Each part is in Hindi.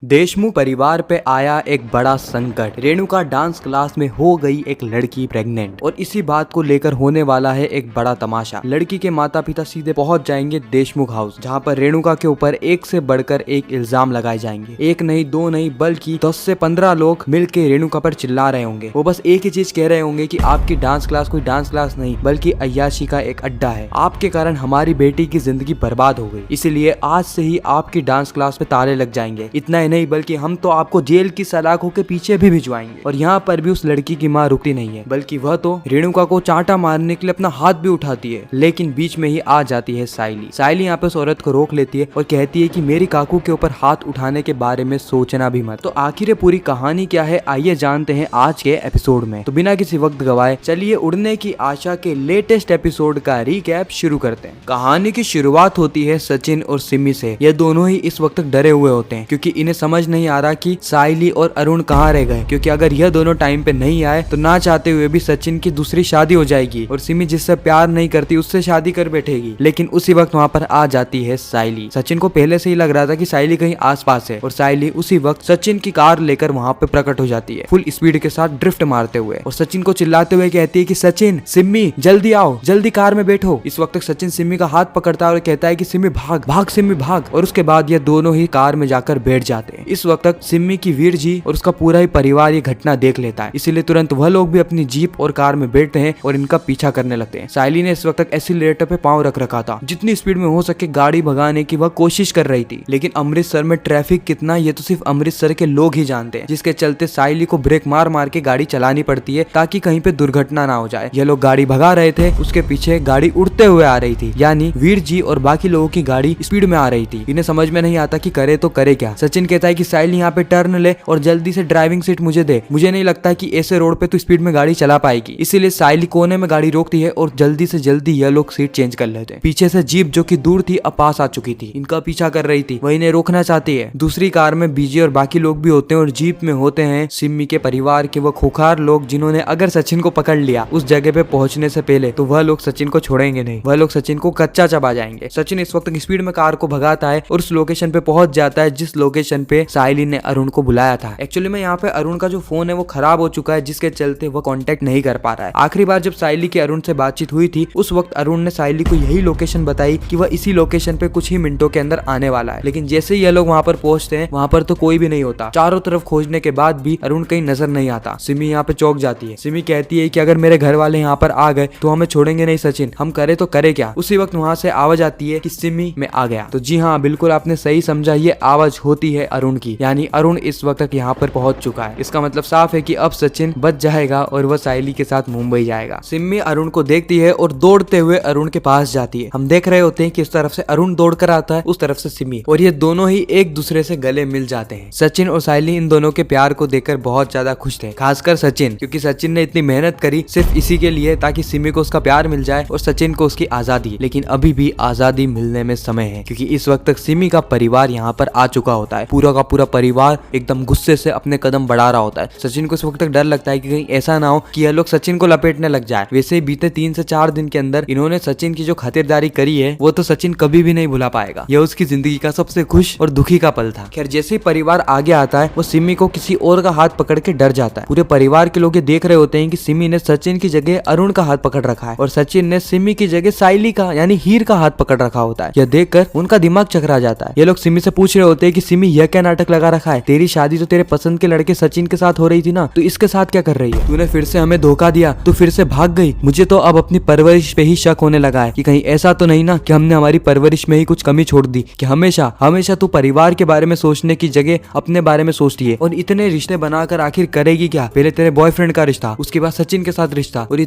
देशमुख परिवार पे आया एक बड़ा संकट। रेणुका डांस क्लास में हो गई एक लड़की प्रेग्नेंट और इसी बात को लेकर होने वाला है एक बड़ा तमाशा। लड़की के माता पिता सीधे पहुंच जाएंगे देशमुख हाउस, जहां पर रेणुका के ऊपर एक से बढ़कर एक इल्जाम लगाए जाएंगे। एक नहीं, दो नहीं, बल्कि 10 से 15 लोग मिलकर रेणुका पर चिल्ला रहे होंगे। वो बस एक ही चीज कह रहे होंगे कि आपकी डांस क्लास कोई डांस क्लास नहीं बल्कि अय्याशी का एक अड्डा है। आपके कारण हमारी बेटी की जिंदगी बर्बाद हो गई, इसीलिए आज से ही आपकी डांस क्लास पे ताले लग जाएंगे। इतना नहीं बल्कि हम तो आपको जेल की सलाखों के पीछे भी भिजवाएंगे। और यहाँ पर भी उस लड़की की माँ रुकती नहीं है, बल्कि वह तो रेणुका को चांटा मारने के लिए अपना हाथ भी उठाती है। लेकिन बीच में ही आ जाती है साइली। साइली यहाँ पे उस औरत को रोक लेती है और कहती है कि मेरी काकू के ऊपर हाथ उठाने के बारे में सोचना भी मत। तो आखिर पूरी कहानी क्या है, आइए जानते हैं आज के एपिसोड में। तो बिना किसी वक्त गवाए चलिए उड़ने की आशा के लेटेस्ट एपिसोड का रिकैप शुरू करते हैं। कहानी की शुरुआत होती है सचिन और सिमी से। ये दोनों ही इस वक्त डरे हुए होते हैं क्योंकि इन्हें समझ नहीं आ रहा कि साइली और अरुण कहाँ रह गए, क्योंकि अगर यह दोनों टाइम पे नहीं आए तो ना चाहते हुए भी सचिन की दूसरी शादी हो जाएगी और सिमी जिससे प्यार नहीं करती उससे शादी कर बैठेगी। लेकिन उसी वक्त वहाँ पर आ जाती है साइली। सचिन को पहले से ही लग रहा था कि साइली कहीं आसपास है और साइली उसी वक्त सचिन की कार लेकर वहाँ पे प्रकट हो जाती है, फुल स्पीड के साथ ड्रिफ्ट मारते हुए, और सचिन को चिल्लाते हुए कहती है कि सचिन, सिमी जल्दी आओ, जल्दी कार में बैठो। इस वक्त सचिन सिमी का हाथ पकड़ता है और कहता है कि सिमी भाग भाग, सिमी भाग। और उसके बाद ये दोनों ही कार में जाकर बैठ जाते हैं। इस वक्त तक सिमी की वीर जी और उसका पूरा ही परिवार ये घटना देख लेता है, इसीलिए तुरंत वह लोग भी अपनी जीप और कार में बैठते हैं और इनका पीछा करने लगते हैं। साइली ने इस वक्त तक एक्सीलरेटर पे पांव रख रखा था, जितनी स्पीड में हो सके गाड़ी भगाने की वह कोशिश कर रही थी। लेकिन अमृतसर में ट्रैफिक कितना, ये तो सिर्फ अमृतसर के लोग ही जानते हैं, जिसके चलते साइली को ब्रेक मार मार के गाड़ी चलानी पड़ती है ताकि कहीं पे दुर्घटना ना हो जाए। ये लोग गाड़ी भगा रहे थे, उसके पीछे गाड़ी उड़ते हुए आ रही थी, यानी वीर जी और बाकी लोगों की गाड़ी स्पीड में आ रही थी। इन्हें समझ में नहीं आता कि करे तो करे क्या। सचिन कहता है कि साइली यहाँ पे टर्न ले और जल्दी से ड्राइविंग सीट मुझे दे, मुझे नहीं लगता कि ऐसे रोड पे तू स्पीड में गाड़ी चला पाएगी। इसीलिए साइली कोने में गाड़ी रोकती है और जल्दी से जल्दी यह लोग सीट चेंज कर लेते हैं। पीछे से जीप जो कि दूर थी अब पास आ चुकी थी, इनका पीछा कर रही थी, वह इन्हें रोकना चाहती है। दूसरी कार में बीजी और बाकी लोग भी होते हैं और जीप में होते हैं सिमी के परिवार के वो खुखार लोग, जिन्होंने अगर सचिन को पकड़ लिया उस जगह पे पहुंचने से पहले तो वह लोग सचिन को छोड़ेंगे नहीं, वह लोग सचिन को कच्चा चबा जाएंगे। सचिन इस वक्त स्पीड में कार को भगाता है और उस लोकेशन पे पहुंच जाता है जिस लोकेशन पे साइली ने अरुण को बुलाया था। एक्चुअली में यहाँ पे अरुण का जो फोन है वो खराब हो चुका है, जिसके चलते वो कांटेक्ट नहीं कर पा रहा है। आखिरी बार जब साइली की अरुण से बातचीत हुई थी उस वक्त अरुण ने साइली को यही लोकेशन बताई कि वह इसी लोकेशन पे कुछ ही मिनटों के अंदर आने वाला है। लेकिन जैसे ही ये लोग वहाँ पर पहुंचते हैं वहाँ पर तो कोई भी नहीं होता। चारों तरफ खोजने के बाद भी अरुण कहीं नजर नहीं आता। सिमी यहाँ पे चौंक जाती है। सिमी कहती है कि अगर मेरे घर वाले यहाँ पर आ गए तो हमें छोड़ेंगे नहीं सचिन, हम करे तो करे क्या। उसी वक्त वहाँ से आवाज आती है कि सिमी मैं आ गया। तो जी हाँ, बिल्कुल आपने सही समझा, ये आवाज होती है अरुण की, यानी अरुण इस वक्त तक यहाँ पर पहुंच चुका है। इसका मतलब साफ है कि अब सचिन बच जाएगा और वह साइली के साथ मुंबई जाएगा। सिमी अरुण को देखती है और दौड़ते हुए अरुण के पास जाती है। हम देख रहे होते हैं कि इस तरफ से अरुण दौड़ कर आता है, उस तरफ से सिमी, और ये दोनों ही एक दूसरे से गले मिल जाते हैं। सचिन और साइली इन दोनों के प्यार को देखकर बहुत ज्यादा खुश थे, खासकर सचिन, क्योंकि सचिन ने इतनी मेहनत करी सिर्फ इसी के लिए ताकि सिमी को उसका प्यार मिल जाए और सचिन को उसकी आजादी। लेकिन अभी भी आजादी मिलने में समय है, क्योंकि इस वक्त तक सिमी का परिवार यहाँ पर आ चुका होता है। पूरा का पूरा परिवार एकदम गुस्से से अपने कदम बढ़ा रहा होता है। सचिन को इस वक्त तक डर लगता है कि कहीं ऐसा ना हो कि यह लोग सचिन को लपेटने लग जाए। वैसे ही बीते 3 से 4 दिन के अंदर इन्होंने सचिन की जो खातिरदारी करी है वो तो सचिन कभी भी नहीं भुला पाएगा। यह उसकी जिंदगी का सबसे खुश और दुखी का पल था। खैर, जैसे ही परिवार आगे आता है वो सिमी को किसी और का हाथ पकड़ के डर जाता है। पूरे परिवार के लोग ये देख रहे होते हैं कि सिमी ने सचिन की जगह अरुण का हाथ पकड़ रखा है और सचिन ने सिमी की जगह साइली का यानी हीर का हाथ पकड़ रखा होता है। यह देखकर उनका दिमाग चकरा जाता है। ये लोग सिमी से पूछ रहे होते हैं कि सिमी यह क्या नाटक लगा रखा है, तेरी शादी तो तेरे पसंद के लड़के सचिन के साथ हो रही थी ना, तो इसके साथ क्या कर रही है, तूने फिर से हमें धोखा दिया, तू फिर से भाग गई। मुझे तो अब अपनी परवरिश पे ही शक होने लगा है कि कहीं ऐसा तो नहीं ना कि हमने हमारी परवरिश में ही कुछ कमी छोड़ दी, कि हमेशा हमेशा तू परिवार के बारे में सोचने की जगह अपने बारे में सोचती है और इतने रिश्ते बनाकर आखिर करेगी क्या। पहले तेरे बॉयफ्रेंड का रिश्ता, उसके बाद सचिन के साथ रिश्ता, और ये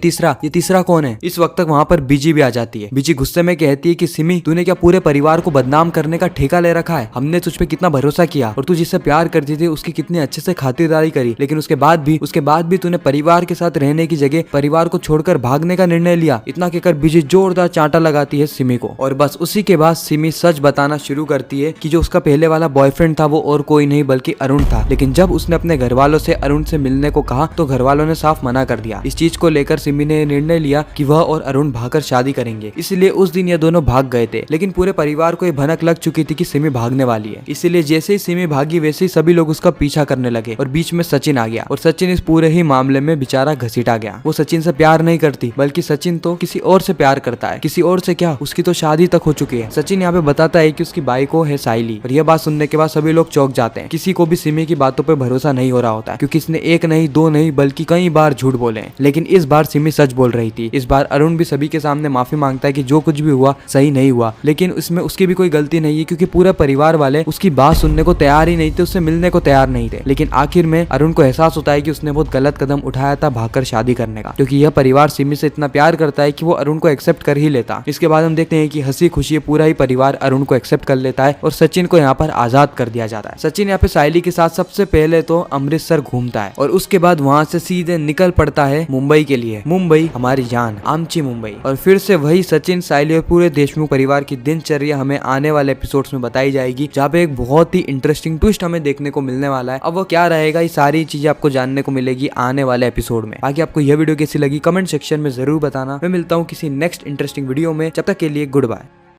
तीसरा कौन है। इस वक्त तक वहाँ पर बीजी भी आ जाती है। बीजी गुस्से में कहती है कि सिमी, तूने क्या पूरे परिवार को बदनाम करने का ठेका ले रखा है। हमने तुझ पे कितना भरोसा किया और तू जिससे प्यार करती थी उसकी कितनी अच्छे से खातिरदारी करी, लेकिन उसके बाद भी तूने परिवार के साथ रहने की जगह परिवार को छोड़कर भागने का निर्णय लिया। इतना कहकर बीजी जोरदार चांटा लगाती है सिमी को, और बस उसी के बाद सिमी सच बताना शुरू करती है कि जो उसका पहले वाला बॉयफ्रेंड था वो और कोई नहीं बल्कि अरुण था। लेकिन जब उसने अपने घर वालों से अरुण से मिलने को कहा तो घर वालों ने साफ मना कर दिया। इस चीज को लेकर सिमी ने निर्णय लिया कि वह और अरुण भागकर शादी करेंगे, इसलिए उस दिन ये दोनों भाग गए थे। लेकिन पूरे परिवार को ये भनक लग चुकी थी कि सिमी भागने वाली है, इसलिए जैसे ही सिमी भागी वैसे ही सभी लोग उसका पीछा करने लगे और बीच में सचिन आ गया और सचिन इस पूरे ही मामले में बेचारा घसीटा गया। वो सचिन से प्यार नहीं करती बल्कि सचिन तो किसी और से प्यार करता है। किसी और से क्या, उसकी तो शादी तक हो चुकी है। सचिन यहाँ पे बताता है कि उसकी बाई को है साइली और यह बात सुनने के बाद सभी लोग चौंक जाते हैं। किसी को भी सिमी की बातों पे भरोसा नहीं हो रहा होता है क्योंकि इसने एक नहीं दो नहीं बल्कि कई बार झूठ बोले। लेकिन इस बार सिमी सच बोल रही थी। इस बार अरुण भी सभी के सामने माफी मांगता है कि जो कुछ भी हुआ सही नहीं हुआ, लेकिन उसमें उसकी भी कोई गलती नहीं है क्योंकि पूरा परिवार वाले उसकी बात सुनने को तैयार ही नहीं थे, उससे मिलने को तैयार नहीं थे। लेकिन आखिर में अरुण को एहसास होता है कि उसने बहुत गलत कदम उठाया था भागकर शादी करने का, क्योंकि यह परिवार सिमी से इतना प्यार करता है कि वो अरुण को एक्सेप्ट कर ही लेता। इसके बाद हम देखते हैं कि हंसी खुशी पूरा ही परिवार अरुण को एक्सेप्ट कर लेता है और सचिन को यहाँ पर आजाद कर दिया जाता है। सचिन यहाँ पे साइली के साथ सबसे पहले तो अमृतसर घूमता है और उसके बाद वहाँ से सीधे निकल पड़ता है मुंबई के लिए। मुंबई हमारी जान, आमची मुंबई। और फिर से वही सचिन, साइली और पूरे देशमुख परिवार की दिनचर्या हमें आने वाले एपिसोड्स में बताई जाएगी, जहाँ पे एक बहुत ही इंटरेस्टिंग ट्विस्ट हमें देखने को मिलने वाला है। अब वो क्या रहेगा, ये सारी चीजें आपको जानने को मिलेगी आने वाले एपिसोड में। बाकी आपको यह वीडियो कैसी लगी कमेंट सेक्शन में जरूर बताना। मैं मिलता हूँ किसी नेक्स्ट इंटरेस्टिंग वीडियो में, जब तक के लिए गुड बाय।